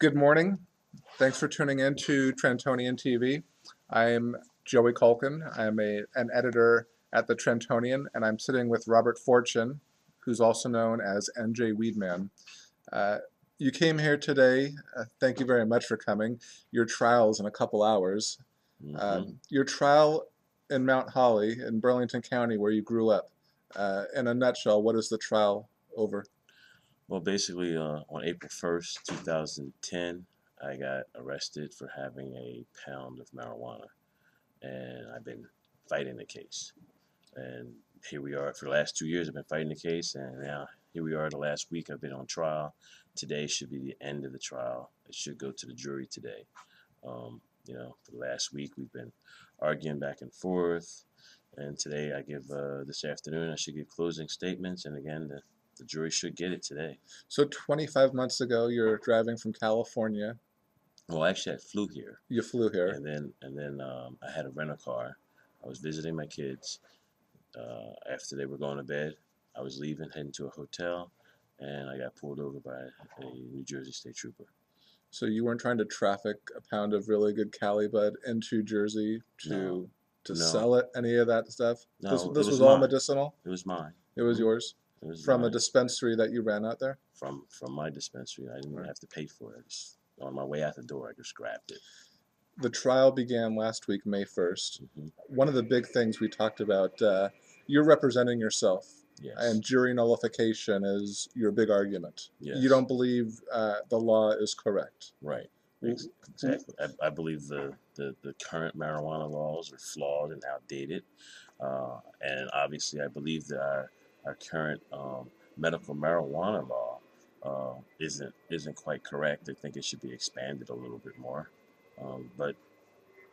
Good morning. Thanks for tuning in to Trentonian TV. I'm Joey Culkin. I'm an editor at the Trentonian, and I'm sitting with Robert Forchion, who's also known as NJWeedman. Uh, you came here today. Thank you very much for coming. Your trial's in a couple hours. Your trial in Mount Holly in Burlington County, where you grew up. In a nutshell, what is the trial over? Well, basically, on April 1st, 2010, I got arrested for having a pound of marijuana, and I've been fighting the case. And here we are. For the last 2 years, I've been fighting the case, and now here we are. The last week, I've been on trial. Today should be the end of the trial. It should go to the jury today. For the last week, we've been arguing back and forth, and today this afternoon, I should give closing statements, and again, the jury should get it today. So 25 months ago, you're driving from California. Well, actually, I flew here. You flew here. And then I had a rental car. I was visiting my kids. After they were going to bed, I was leaving, heading to a hotel, and I got pulled over by a New Jersey state trooper. So you weren't trying to traffic a pound of really good Cali bud into Jersey to No. sell it, any of that stuff? No, This it was was all mine. medicinal? It was mine. It was yours? It was From a mine. dispensary that you ran out there? From my dispensary. I didn't even Right. have to pay for it. Just on my way out the door, I just grabbed it. The trial began last week, May 1st. One of the big things we talked about, you're representing yourself. Yes. And jury nullification is your big argument. Yes. You don't believe the law is correct. Right. Exactly. I believe the current marijuana laws are flawed and outdated. And obviously, I believe that our current medical marijuana law isn't quite correct. I think it should be expanded a little bit more. But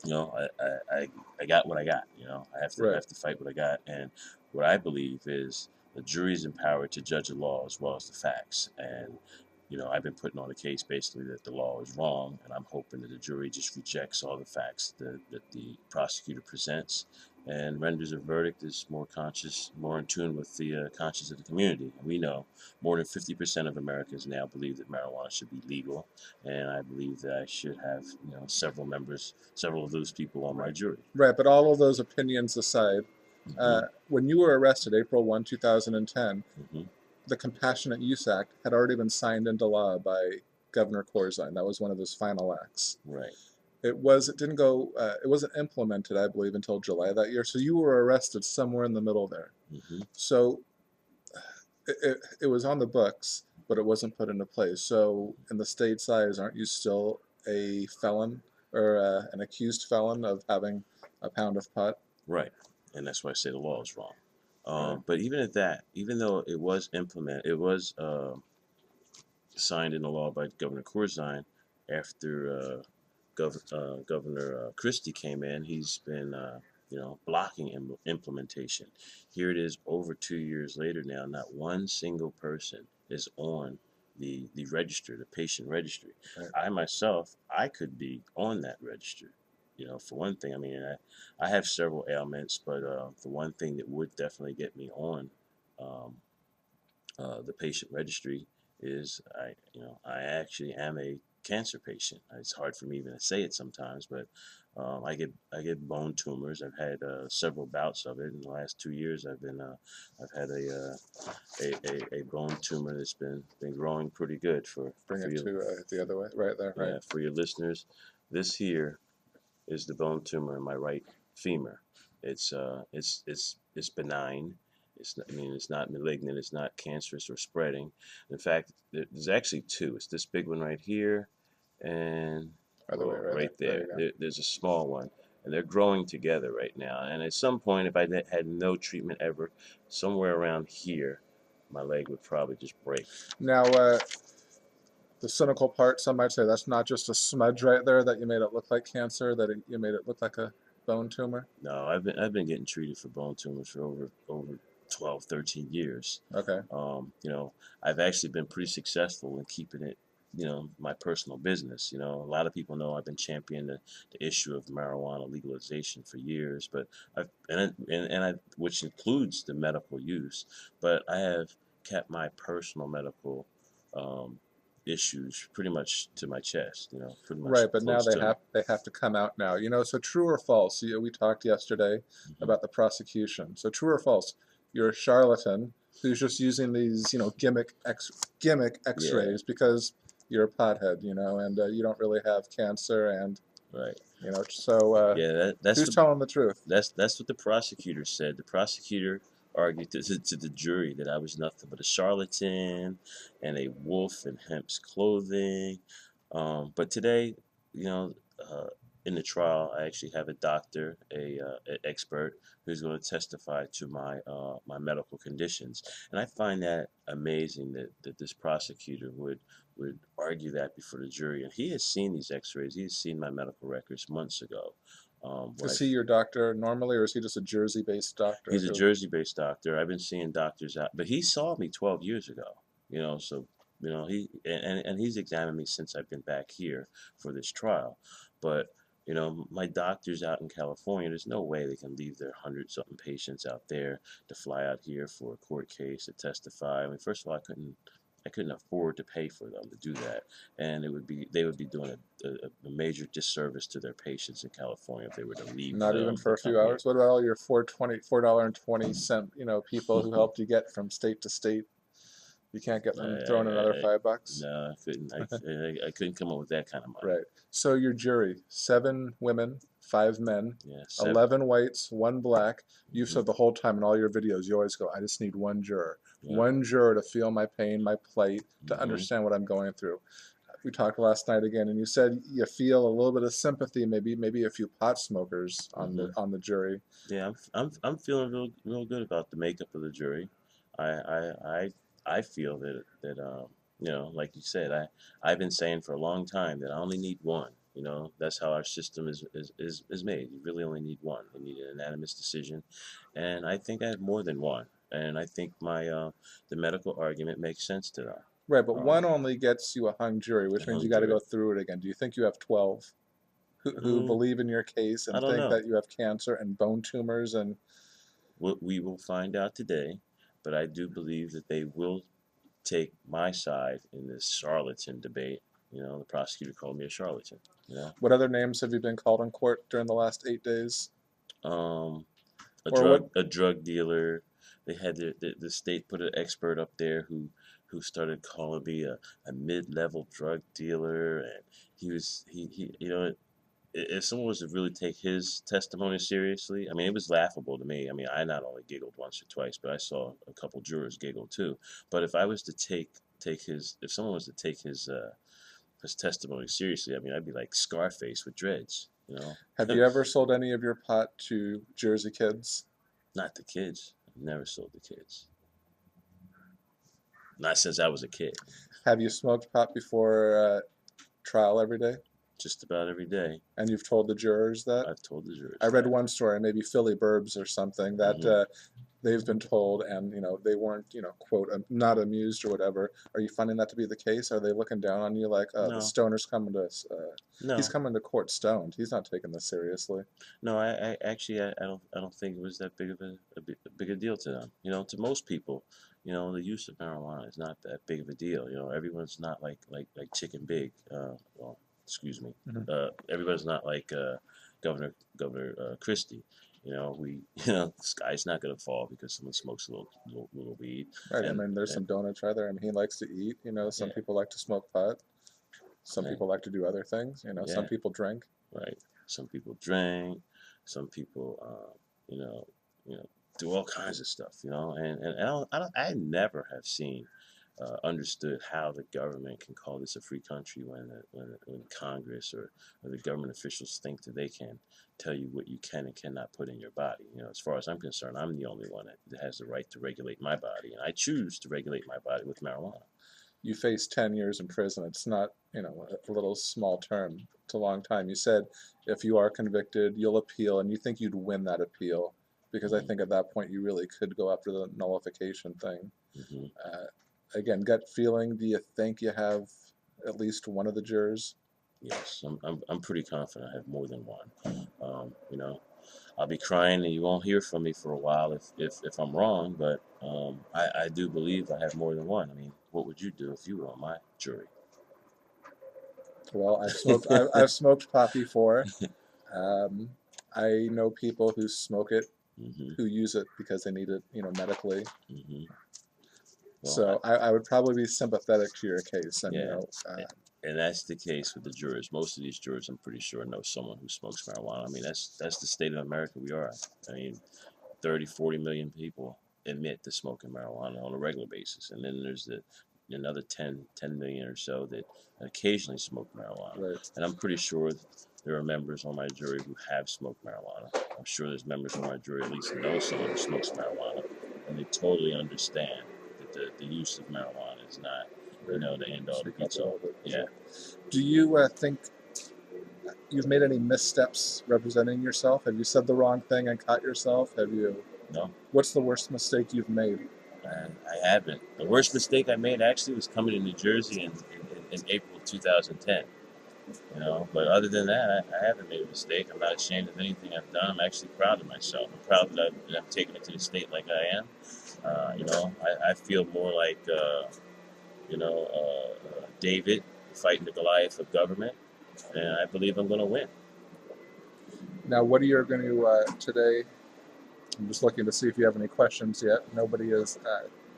I got what I got. I have to Right. have to fight what I got. And what I believe is the jury is empowered to judge the law as well as the facts. And I've been putting on a case basically that the law is wrong, and I'm hoping that the jury just rejects all the facts that the prosecutor presents and renders a verdict that's more conscious, more in tune with the conscience of the community. We know more than 50% of Americans now believe that marijuana should be legal, and I believe that I should have several of those people on my jury. Right, but all of those opinions aside, when you were arrested April 1, 2010, the Compassionate Use Act had already been signed into law by Governor Corzine. That was one of his final acts. Right. It wasn't implemented, I believe, until July that year. So you were arrested somewhere in the middle there. So it was on the books, but it wasn't put into place. So in the state's eyes, aren't you still a felon or an accused felon of having a pound of pot? Right. And that's why I say the law is wrong. But even at that, even though it was signed into law by Governor Corzine after Governor Christie came in, he's been blocking implementation. Here it is, over 2 years later now. Not one single person is on the register, the patient registry. Right. I myself, I could be on that register. For one thing, I mean, I have several ailments, but the one thing that would definitely get me on the patient registry is I actually am a cancer patient. It's hard for me even to say it sometimes, but I get bone tumors. I've had several bouts of it in the last 2 years. I've had a bone tumor that's been growing pretty good for you. To the other way, right there, right. Yeah, for your listeners, this here is the bone tumor in my right femur. It's benign. It's not malignant. It's not cancerous or spreading. In fact, there's actually two. It's this big one right here, and right there. There's a small one, and they're growing together right now. And at some point, if I had no treatment ever, somewhere around here, my leg would probably just break. Now, the cynical part, some might say that's not just a smudge right there that you made it look like cancer, that you made it look like a bone tumor. No, I've been getting treated for bone tumors for over 12, 13 years. Okay. I've actually been pretty successful in keeping it, my personal business. A lot of people know I've been championing the issue of marijuana legalization for years, but which includes the medical use, but I have kept my personal medical issues pretty much to my chest, pretty much Right, but now close to me. they have to come out now. So true or false? We talked yesterday Hmm. about the prosecution. So true or false? You're a charlatan who's just using these, gimmick Yeah, X-rays because you're a pothead, and you don't really have cancer, and right. so Yeah, who's telling the truth? that's what the prosecutor said. The prosecutor argued to the jury that I was nothing but a charlatan and a wolf in hemp's clothing. But today, you know, uh, in the trial, I actually have a doctor, an expert, who's going to testify to my medical conditions, and I find that amazing that this prosecutor would argue that before the jury. And he has seen these X-rays. He has seen my medical records months ago. When I Is he your doctor normally, or is he just a Jersey-based doctor He's a who? Jersey-based doctor. I've been seeing doctors out, but he saw me 12 years ago. So he and he's examined me since I've been back here for this trial. But my doctors out in California, there's no way they can leave their hundred something patients out there to fly out here for a court case to testify. I mean, first of all, I couldn't afford to pay for them to do that, and they would be doing a major disservice to their patients in California if they were to leave Not even them to for a come few here. hours? What about all your $4.20, people who helped you get from state to state? You can't get I, them throwing another I, I, $5? no, I couldn't. I couldn't come up with that kind of money. Right. So your jury, 7 women, 5 men, Yeah, 7. 11 whites, 1 black. You've Hmm. said the whole time in all your videos, you always go, I just need one juror. Yeah. One juror to feel my pain, my plight, to Hmm. understand what I'm going through. We talked last night again, and you said you feel a little bit of sympathy, maybe a few pot smokers on Hmm. the jury. Yeah, I'm feeling real good about the makeup of the jury. I I feel that like you said, I've been saying for a long time that I only need one. That's how our system is made. You really only need one. You need an unanimous decision, and I think I have more than one. And I think my the medical argument makes sense to them. Right, but one Um, only gets you a hung jury, a which means you hung got to go jury. through it again. Do you think you have 12 who Mm, believe in your case I and don't think know. that you have cancer and bone tumors and We will find out today, but I do believe that they will take my side in this charlatan debate. The prosecutor called me a charlatan. You know, what other names have you been called in court during the last 8 days? um, a Or drug what? a drug dealer. They had the state put an expert up there who started calling me a mid-level drug dealer, and he if someone was to really take his testimony seriously, I mean, it was laughable to me. I mean, I not only giggled once or twice, but I saw a couple jurors giggle too. But if I was to if someone was to take his testimony seriously, I mean, I'd be like Scarface with dreads. Have you ever sold any of your pot to Jersey kids? Not the kids. I've never sold the kids. Not since I was a kid. Have you smoked pot before trial every day? Just about every day, And you've told the jurors that? I've told the I jurors read that. one story, maybe Philly Burbs or something, that Hmm. they've been told, and they weren't, quote, not amused or whatever. Are you finding that to be the case? Are they looking down on you like, the No, stoner's coming to, he's no, coming to court stoned. He's not taking this seriously. no. I actually I don't think it was that big of a big a deal to them. To most people, the use of marijuana is not that big of a deal. Everyone's not like Chicken Big. Well, excuse me. Mhm. Everybody's not like Governor Christie. We the sky's not gonna fall because someone smokes a little weed, Right. I and mean, there's and some donuts right there. I mean, he likes to eat. Some yeah, people like to smoke pot. Some right, people like to do other things. Some yeah, people drink. right. Some people drink, some people you know, do all kinds of stuff, and I never have seen understood how the government can call this a free country when Congress or the government officials think that they can tell you what you can and cannot put in your body. As far as I'm concerned, I'm the only one that has the right to regulate my body, and I choose to regulate my body with marijuana. You face 10 years in prison. It's not, a little small term. It's a long time. You said if you are convicted, you'll appeal, and you think you'd win that appeal because I Hmm. think at that point you really could go after the nullification thing. Hmm. Uh, Again, gut feeling, do you think you have at least one of the jurors? Yes, I'm pretty confident I have more than one. I'll be crying and you won't hear from me for a while if I'm wrong, but I do believe I have more than one. I mean, what would you do if you were on my jury? Well, I've smoked pot before. Um, I know people who smoke it, Hmm. who use it because they need it, medically. Hmm. Well, So I would probably be sympathetic to your case, and yeah, and that's the case with the jurors. Most of these jurors, I'm pretty sure, know someone who smokes marijuana. I mean, that's the state of America we are. I mean, 30, 40 million people admit to smoking marijuana on a regular basis. And then there's another 10 million or so that occasionally smoke marijuana. right. And I'm pretty sure there are members on my jury who have smoked marijuana. I'm sure there's members on my jury at least know someone who smokes marijuana. And they totally understand that the use of marijuana is not, Right. the end all, the Speak up beats a little all. bit. Yeah. Do you think you've made any missteps representing yourself? Have you said the wrong thing and caught yourself? Have you? No, What's the worst mistake you've made? I haven't. The worst mistake I made actually was coming to New Jersey in April 2010. But other than that, I haven't made a mistake. I'm not ashamed of anything I've done. I'm actually proud of myself. I'm proud that I've taken it to the state like I am. I feel more like, David fighting the Goliath of government, and I believe I'm going to win. Now, what are you going to today? I'm just looking to see if you have any questions yet. Nobody is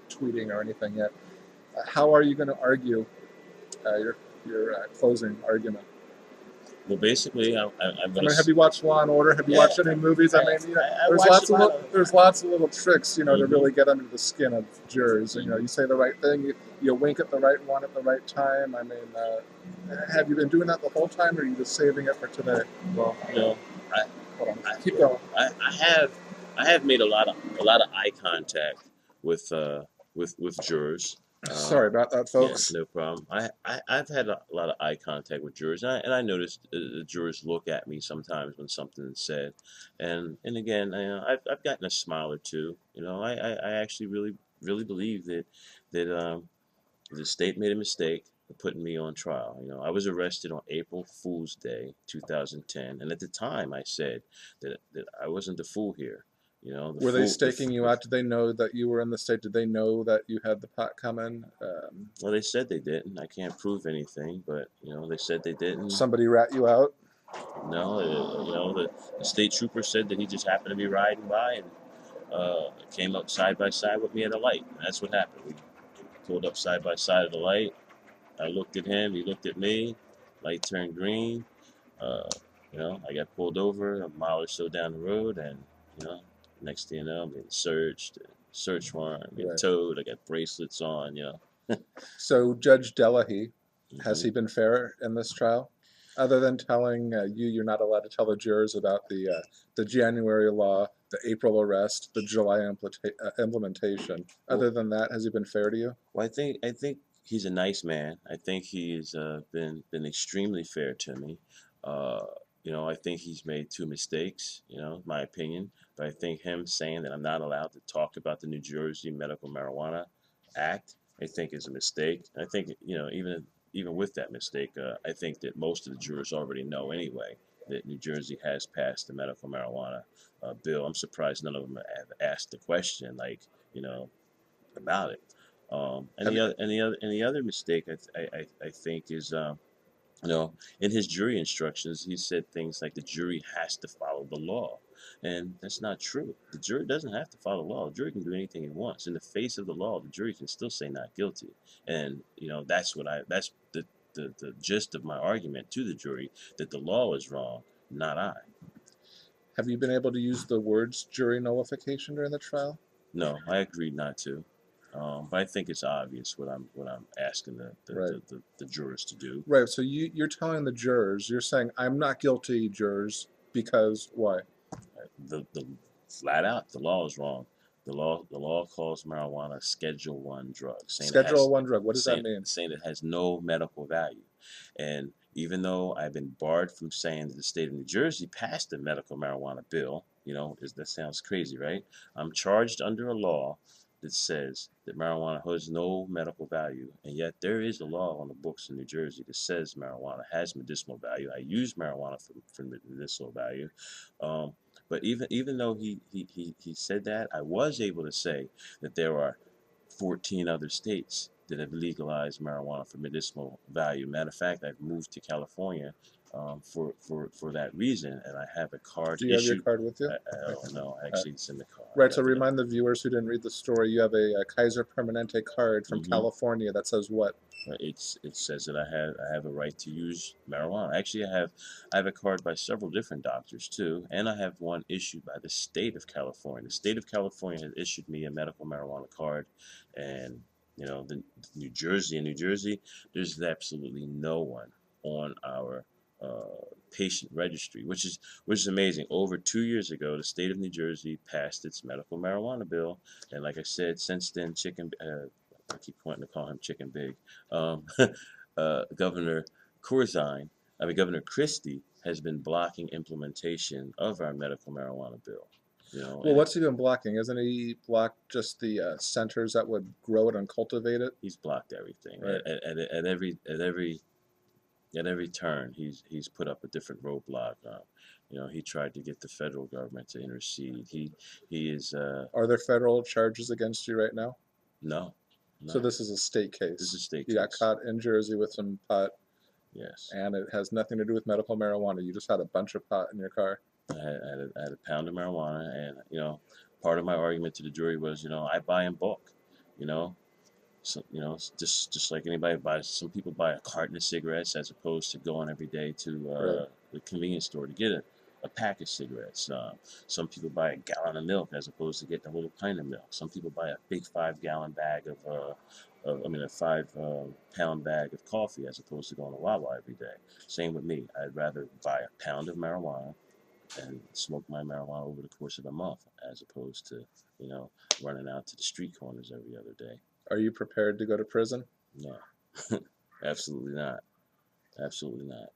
tweeting or anything yet. How are you going to argue your closing argument? Well, basically, I'm going to. Have you watched Law and Order? Have you watched any movies? I mean, I there's watched there's lots of little tricks, to Mhm. really get under the skin of jurors. Mhm. You say the right thing, you wink at the right one at the right time. I mean, have you been doing that the whole time, or are you just saving it for today? Well, I, Hold on, I, keep going. I have made a lot of eye contact with jurors. Sorry about that, Yeah, folks. no problem. I've had a lot of eye contact with jurors, and I noticed the jurors look at me sometimes when something is said, and again, I've gotten a smile or two. I actually really believe that the state made a mistake of putting me on trial. I was arrested on April Fool's Day, 2010, and at the time I said that I wasn't the fool here. Were they staking you out? Did they know that you were in the state? Did they know that you had the pot coming? Well, they said they didn't. I can't prove anything, but they said they didn't. Somebody rat you out? No, the state trooper said that he just happened to be riding by and came up side by side with me at a light. And that's what happened. We pulled up side by side at the light. I looked at him. He looked at me. Light turned green. Uh, I got pulled over a mile or so down the road, and you know, next thing you know, I'm getting searched, search warrant, I'm getting Right. towed. I got bracelets on. So Judge Delahy, has Hmm. he been fair in this trial? Other than telling you're not allowed to tell the jurors about the January law, the April arrest, the July implementation. Well, Other than that, has he been fair to you? well, I think he's a nice man. I think he's been extremely fair to me. Uh, I think he's made two mistakes. My opinion. But I think him saying that I'm not allowed to talk about the New Jersey Medical Marijuana Act, I think is a mistake. I think even with that mistake, I think that most of the jurors already know anyway that New Jersey has passed the medical marijuana bill. I'm surprised none of them have asked the question about it. And Have the you, other mistake I think is in his jury instructions he said things like the jury has to follow the law, and that's not true. The jury doesn't have to follow the law. The jury can do anything it wants. In the face of the law, the jury can still say not guilty, and that's the gist of my argument to the jury, that the law is wrong, not I. have you been able to use the words jury nullification during the trial? No, I agreed not to. But I think it's obvious what I'm asking Right. the jurors to do. Right. So you're telling the jurors, you're saying, I'm not guilty, jurors, because why? The flat out, the law is wrong. The law calls marijuana a Schedule One drug, Schedule 1 drug. What does that mean? saying it has no medical value. And even though I've been barred from saying that the state of New Jersey passed the medical marijuana bill, that sounds crazy, right? I'm charged under a law that says that marijuana has no medical value, and yet there is a law on the books in New Jersey that says marijuana has medicinal value. I use marijuana for medicinal value. Um, but even though he said that, I was able to say that there are 14 other states that have legalized marijuana for medicinal value. Matter of fact, I've moved to California for that reason, and I have a card Do you have your issued. card with you? I don't know. Actually, it's in the car. Right, so remind the viewers who didn't read the story, you have a Kaiser Permanente card from Mhm. California that says what? It says that I have a right to use marijuana. Actually, I have a card by several different doctors too, and I have one issued by the state of California. The state of California has issued me a medical marijuana card, and the New Jersey. In New Jersey, there's absolutely no one on our patient registry, which is amazing. Over 2 years ago, the state of New Jersey passed its medical marijuana bill, and like I said, since then, I keep wanting to call him Chicken Big. Um, Governor Governor Christie has been blocking implementation of our medical marijuana bill. Well, what's he been blocking? Isn't he blocked just the centers that would grow it and cultivate it? He's blocked everything. Right. At every turn, he's put up a different roadblock. He tried to get the federal government to intercede. He is. Are there federal charges against you right now? No. So this is a state case. This is a state You got case. caught in Jersey with some pot. Yes. And it has nothing to do with medical marijuana. You just had a bunch of pot in your car. I had a pound of marijuana, and part of my argument to the jury was, I buy in bulk, so just like anybody buys. Some people buy a carton of cigarettes as opposed to going every day to the convenience store to get a pack of cigarettes. Some people buy a gallon of milk as opposed to getting a little pint of milk. Some people buy a big 5-gallon bag a 5-pound bag of coffee as opposed to going to Wawa every day. Same with me. I'd rather buy a pound of marijuana and smoke my marijuana over the course of a month as opposed to, running out to the street corners every other day. Are you prepared to go to prison? No, absolutely not. Absolutely not.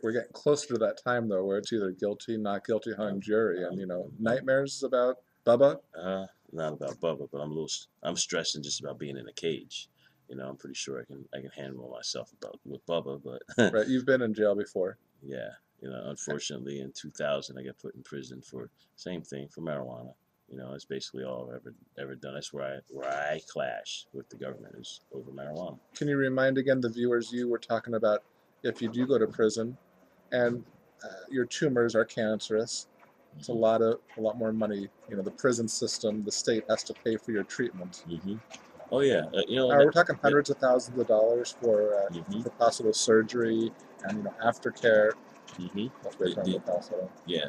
We're getting closer to that time, though, where it's either guilty, not guilty, hung jury. And, nightmares about Bubba? Not about Bubba, but I'm stressing just about being in a cage. I'm pretty sure I can handle myself with Bubba, but Right, you've been in jail before. Yeah, unfortunately in 2000 I got put in prison for same thing, for marijuana. It's basically all I've ever done. That's where I clash with the government, is over marijuana. Can you remind again the viewers, you were talking about if you do go to prison and your tumors are cancerous, it's a lot more money. The prison system, the state has to pay for your treatment. Mm-hmm. Oh yeah, we're talking hundreds of thousands of dollars for possible surgery and aftercare. Mm-hmm. Yeah.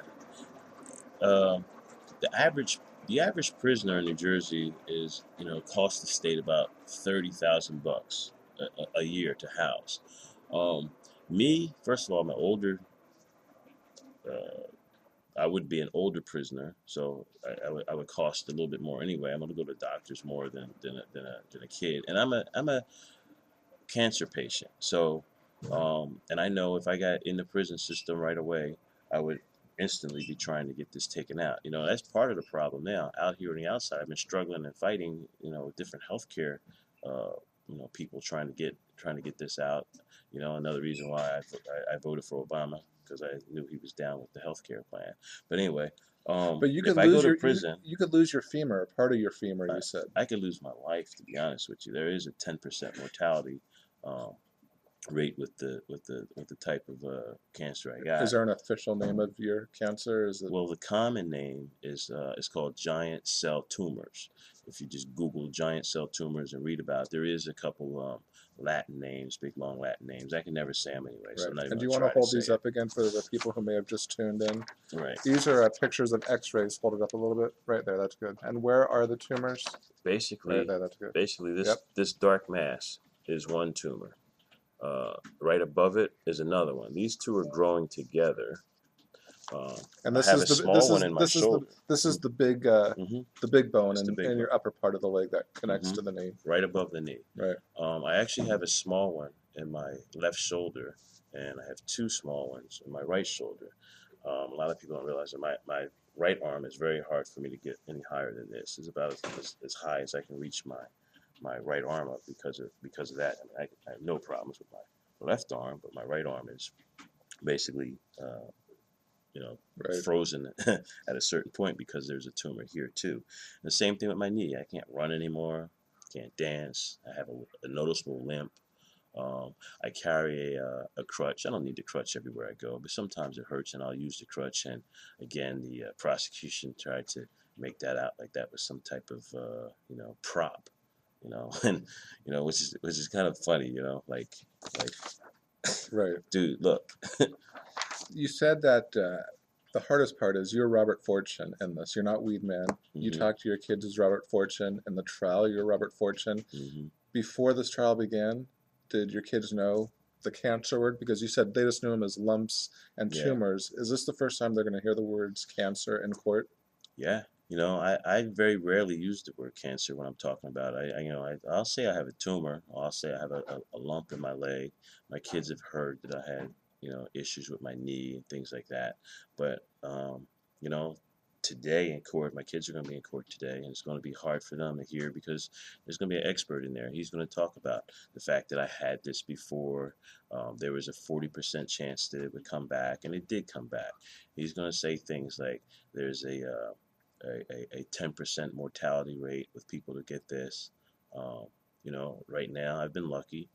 The average prisoner in New Jersey is costs the state about $30,000 a year to house. Me, first of all, I'm an older. I would be an older prisoner, so I would cost a little bit more anyway. I'm going to go to doctors more than a kid, and I'm a cancer patient. So, and I know if I got in the prison system right away, I would instantly be trying to get this taken out. That's part of the problem now. Out here on the outside, I've been struggling and fighting, with different healthcare, people trying to get this out. Another reason why I voted for Obama, because I knew he was down with the healthcare plan. But anyway, but you could if I go to prison, you could lose your femur, part of your femur. You said I could lose my life. To be honest with you, there is a 10% mortality rate with the type of cancer I got. Is there an official name of your cancer? Is it? Well, the common name is called giant cell tumors. If you just Google giant cell tumors and read about it, there is a couple Latin names, big long Latin names. I can never say them anyway. Right. So I'm not even and do you want to hold these up again for the people who may have just tuned in? Right. These are pictures of X-rays. Hold it up a little bit. Right there. That's good. And where are the tumors? Basically, right there, that's good. Basically, this dark mass is one tumor. Right above it is another one. These two are growing together. And this I have is a small one in my shoulder. This is the big bone in your upper part of the leg that connects to the knee. Right above the knee. Right. I actually have a small one in my left shoulder, and I have two small ones in my right shoulder. A lot of people don't realize that my right arm is very hard for me to get any higher than this. It's about as high as I can reach my right arm up because of that. I have no problems with my left arm, but my right arm is basically frozen at a certain point because there's a tumor here too. And the same thing with my knee. I can't run anymore. can't dance. I have a noticeable limp. I carry a crutch. I don't need the crutch everywhere I go, but sometimes it hurts, and I'll use the crutch. And again, the prosecution tried to make that out like that was some type of prop, and which is kind of funny, like Right. dude, look. You said that the hardest part is you're Robert Fortune in this. You're not Weedman. You Hmm. talk to your kids as Robert Fortune. In the trial, you're Robert Fortune. Hmm. Before this trial began, did your kids know the cancer word? Because you said they just knew them as lumps and Yeah. tumors. Is this the first time they're going to hear the words cancer in court? Yeah, I very rarely use the word cancer when I'm talking about it. I'll say I have a tumor, or I'll say I have a lump in my leg. My kids have heard that I had, issues with my knee and things like that. But, you know, today in court, my kids are going to be in court today, and it's going to be hard for them to hear because there's going to be an expert in there. He's going to talk about the fact that I had this before. There was a 40% chance that it would come back, and it did come back. He's going to say things like, there's a 10% mortality rate with people to get this. Um, right now I've been lucky.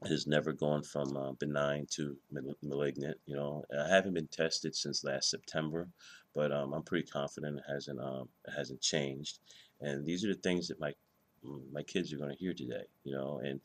It has never gone from benign to malignant. I haven't been tested since last September, but I'm pretty confident it hasn't changed. And these are the things that my kids are going to hear today. And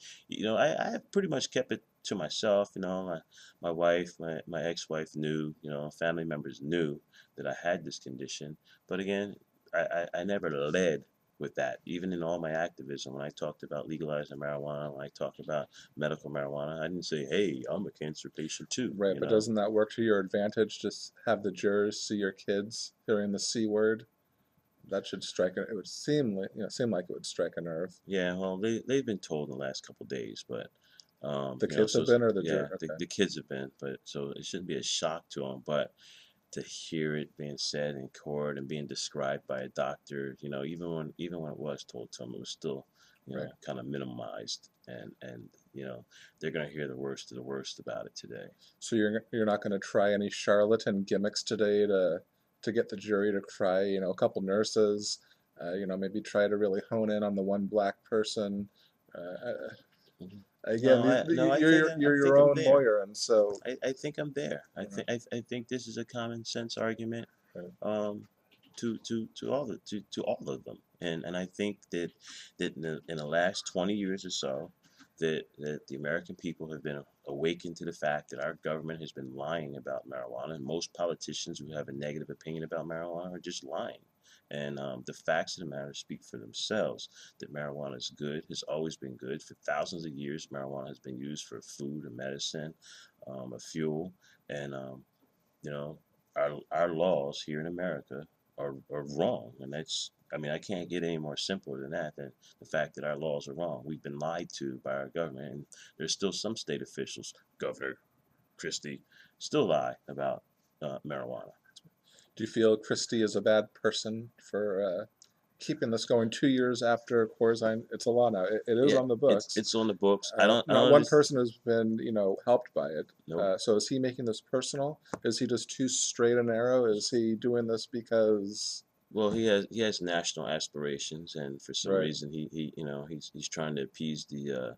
I have pretty much kept it to myself. My wife, my ex-wife knew. Family members knew that I had this condition. But again, I never led with that. Even in all my activism, when I talked about legalizing marijuana, when I talked about medical marijuana, I didn't say, "Hey, I'm a cancer patient too." Right, but doesn't that work to your advantage? Just have the jurors see your kids hearing the C word. That should strike. It would seem like it would strike a nerve. Yeah, well, they've been told in the last couple of days, but The kids have been, or the yeah, juror. Okay. the kids have been, but so it shouldn't be a shock to them. But to hear it being said in court and being described by a doctor, even when it was told to them, it was still, Right. kind of minimized, and they're gonna hear the worst of the worst about it today. So you're not going to try any charlatan gimmicks today to get the jury to cry. A couple nurses. Maybe try to really hone in on the one black person. Uh, Mhm. again, No, I you're think I you're your think I'm own there. lawyer, and so I think I'm there. I you know, think I think this is a common sense argument, right. um, to all of them, and I think that in the last 20 years or so, that the American people have been awakened to the fact that our government has been lying about marijuana, and most politicians who have a negative opinion about marijuana are just lying. And the facts of the matter speak for themselves. That marijuana is good, has always been good. For thousands of years, marijuana has been used for food and medicine, a fuel, and you know, our laws here in America are wrong, and I can't get any more simpler than that. Than the fact that our laws are wrong. We've been lied to by our government, and there's still some state officials, Governor Christie, still lie about marijuana. Do you feel Christie is a bad person for keeping this going 2 years after Corzine? It's a law now. It is Yeah, on the it's books. it's on the books. I Not don't one understand. person has been, helped by it. Nope. So is he making this personal? Is he just too straight and narrow? Is he doing this because, Well, he has national aspirations, and for some right? reason he's trying to appease the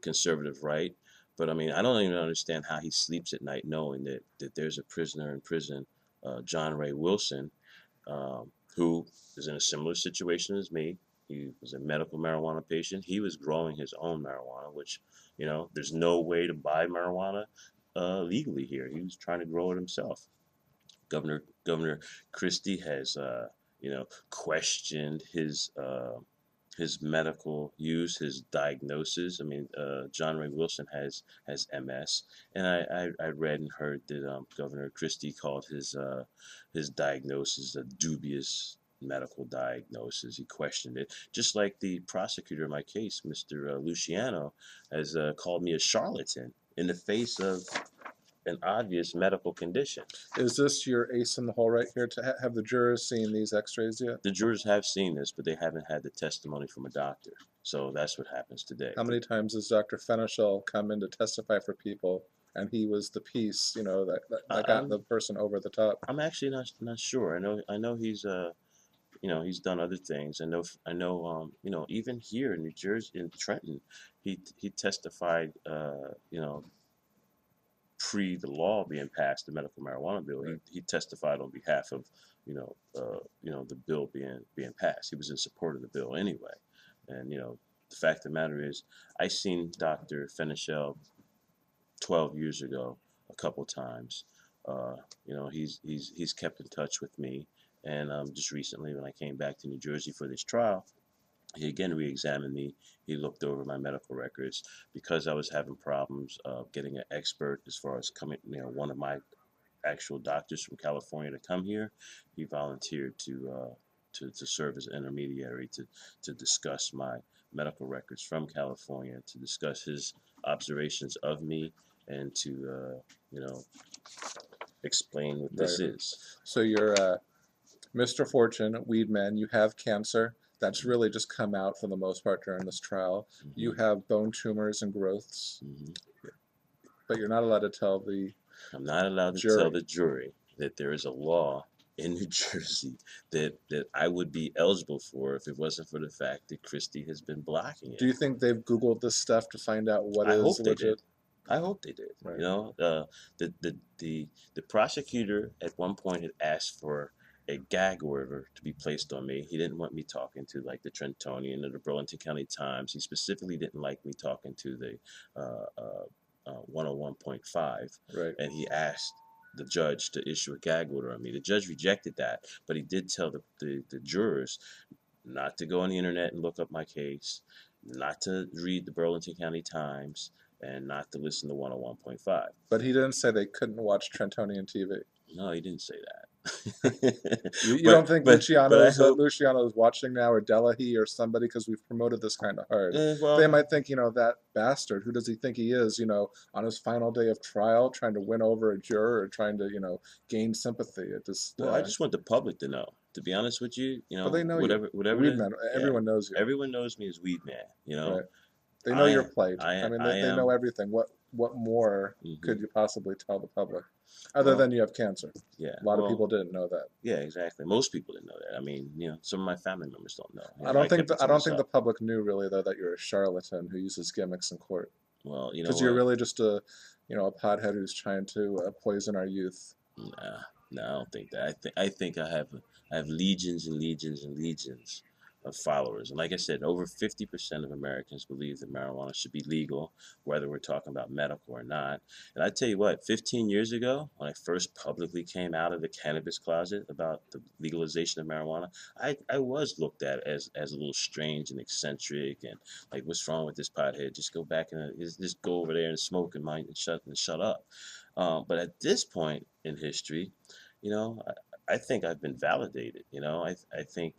conservative right. But I mean, I don't even understand how he sleeps at night knowing that there's a prisoner in prison, John Ray Wilson, who is in a similar situation as me. He was a medical marijuana patient. He was growing his own marijuana, which there's no way to buy marijuana legally here. He was trying to grow it himself. Governor Christie has questioned his medical use, his diagnosis. I mean, John Ray Wilson has MS, and I read and heard that Governor Christie called his diagnosis a dubious medical diagnosis. He questioned it, just like the prosecutor in my case, Mr. Luciano, has called me a charlatan in the face of an obvious medical condition. Is this your ace in the hole right here to have the jurors seen these X-rays yet? The jurors have seen this, but they haven't had the testimony from a doctor. So that's what happens today. How many times has Dr. Fenichel come in to testify for people, and he was the piece, that I, got I'm the person over the top? I'm actually not sure. I know he's done other things. Even here in New Jersey, in Trenton, he testified, pre the law being passed, the medical marijuana bill. Right. He testified on behalf of, the bill being passed. He was in support of the bill anyway. And the fact of the matter is, I seen Dr. Fenichel 12 years ago a couple times. He's kept in touch with me, and just recently when I came back to New Jersey for this trial, he again re-examined me. He looked over my medical records because I was having problems getting an expert as far as coming, one of my actual doctors from California to come here. He volunteered to serve as an intermediary to discuss my medical records from California, to discuss his observations of me, and to explain what this Right. is. So you're Mr. Weedman, you have cancer. That's really just come out for the most part during this trial. Mm-hmm. You have bone tumors and growths, Mm-hmm. but you're not allowed to tell the I'm not allowed to jury. tell the jury that there is a law in New Jersey that I would be eligible for if it wasn't for the fact that Christie has been blocking it. Do you think they've Googled this stuff to find out what I is hope they legit? did. I hope they did. Right. The prosecutor at one point had asked for a gag order to be placed on me. He didn't want me talking to like the Trentonian or the Burlington County Times. He specifically didn't like me talking to the 101.5, Right. and he asked the judge to issue a gag order on me. The judge rejected that, but he did tell the jurors not to go on the internet and look up my case, not to read the Burlington County Times, and not to listen to 101.5. But he didn't say they couldn't watch Trentonian TV. No, he didn't say that. You don't think but I hope. Luciano's watching now, or Delahaye or somebody, because we've promoted this kind of hard. Well, They might think, that bastard, who does he think he is, on his final day of trial, trying to win over a juror or trying to, gain sympathy. It just, I just want the public to know. To be honest with you, but they know whatever, you. whatever. Weedman, everyone knows you. Everyone knows me as Weedman. Right. They know your plight. I mean, I they am. know everything. What more could you possibly tell the public, other than you have cancer? Yeah. A lot of people didn't know that. Yeah, exactly. Most people didn't know that. I mean, some of my family members don't know. I don't think the public knew really though that you're a charlatan who uses gimmicks in court. Well, because you're really just a pothead who's trying to poison our youth. Nah, I don't think that. I think I have legions and legions and legions of followers. And like I said, over 50% of Americans believe that marijuana should be legal, whether we're talking about medical or not. And I tell you what, 15 years ago, when I first publicly came out of the cannabis closet about the legalization of marijuana, I was looked at as a little strange and eccentric and like, what's wrong with this pothead? Just go back and just go over there and smoke and mind and shut up. But at this point in history, I think I've been validated. I think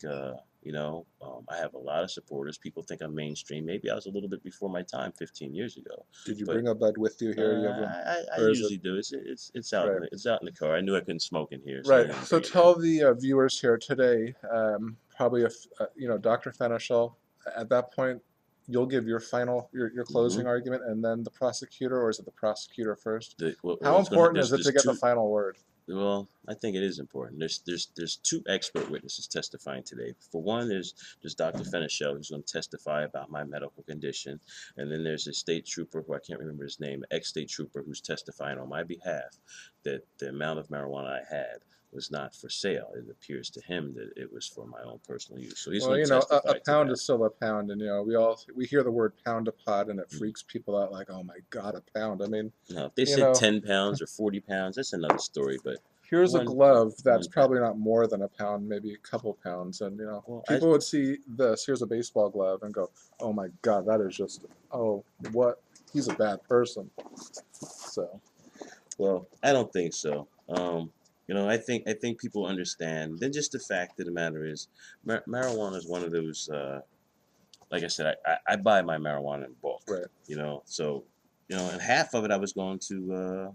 I have a lot of supporters. People think I'm mainstream. Maybe I was a little bit before my time 15 years ago. Did you bring a bud with you here? I usually do. It's out. Right. It's out in the car. I knew I couldn't smoke in here. Right. So tell the viewers here today, probably Dr. Fenichel. At that point, you'll give your closing argument, and then the prosecutor, or is it the prosecutor first? How important is it to get the final word? Well, I think it is important. There's two expert witnesses testifying today. For one, there's Dr. Fenichel, who's going to testify about my medical condition, and then there's a state trooper who I can't remember his name, ex-state trooper, who's testifying on my behalf that the amount of marijuana I had was not for sale. It appears to him that it was for my own personal use. So he's going to testify a pound is still a pound, and we hear the word pound a pod, and it freaks people out. Like, oh my God, a pound! I mean, no, if they said 10 pounds or 40 pounds, that's another story. But here's a glove that's probably not more than a pound, maybe a couple pounds, and people would see this. Here's a baseball glove and go, oh my God, that is just what? He's a bad person. So, well, I don't think so. I think people understand. Then just the fact of the matter is, marijuana is one of those. Like I said, I buy my marijuana in bulk. Right. So and half of it I was going to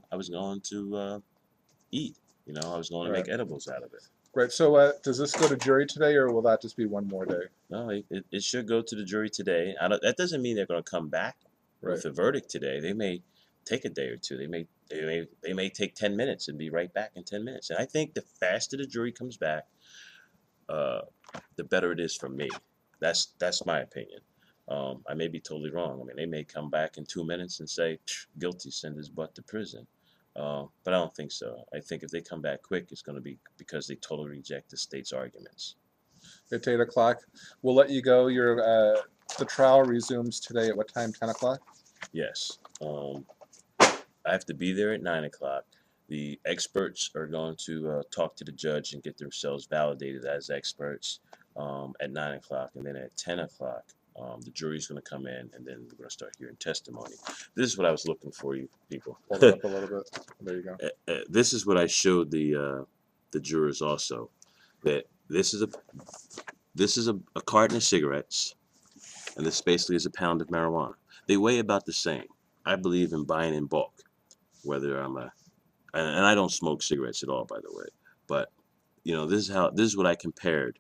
eat. I was going to make edibles out of it. Right. So does this go to jury today, or will that just be one more day? No, it should go to the jury today. That doesn't mean they're going to come back with a verdict today. They may take a day or two. They may take 10 minutes and be right back in 10 minutes. And I think the faster the jury comes back, the better it is for me. That's my opinion. I may be totally wrong. I mean, they may come back in 2 minutes and say guilty, send his butt to prison. But I don't think so. I think if they come back quick, it's going to be because they totally reject the state's arguments. It's 8 o'clock. We'll let you go. The trial resumes today at what time? 10 o'clock? Yes. I have to be there at 9 o'clock. The experts are going to talk to the judge and get themselves validated as experts at 9 o'clock. And then at 10 o'clock, the jury's going to come in, and then we're going to start hearing testimony. This is what I was looking for, you people. Hold it up a little bit. There you go. This is what I showed the jurors also, that this is a carton of cigarettes, and this basically is a pound of marijuana. They weigh about the same. I believe in buying in bulk, whether and I don't smoke cigarettes at all, by the way. But you know, this is what I compared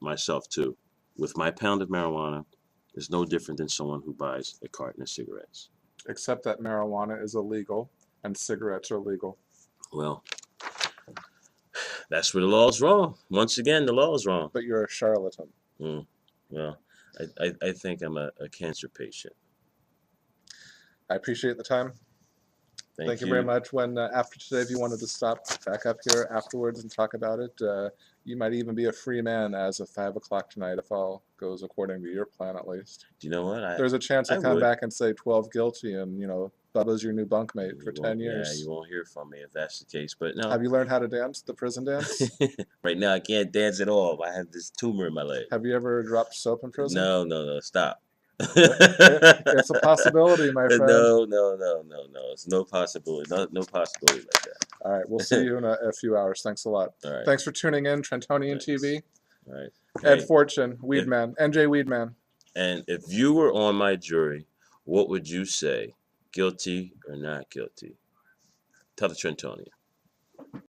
myself to. With my pound of marijuana, is no different than someone who buys a carton of cigarettes. Except that marijuana is illegal and cigarettes are legal. Well, that's where the law's wrong. Once again, the law is wrong. But you're a charlatan. Well, I think I'm a cancer patient. I appreciate the time. Thank you very much. When after today, if you wanted to stop back up here afterwards and talk about it, you might even be a free man as of 5 o'clock tonight if all goes according to your plan, at least. Do you know what? There's a chance I come back and say 12 guilty, and Bubba's your new bunkmate for 10 years. Yeah, you won't hear from me if that's the case. But no. Have you learned how to dance, the prison dance? Right now, I can't dance at all. I have this tumor in my leg. Have you ever dropped soap in prison? No. Stop. It's a possibility, my friend. No. It's no possibility. No possibility like that. All right, we'll see you in a few hours. Thanks a lot. All right. Thanks for tuning in, Trentonian TV. All right. Ed Forchion, Weedman, NJWeedman. And if you were on my jury, what would you say? Guilty or not guilty? Tell the Trentonian.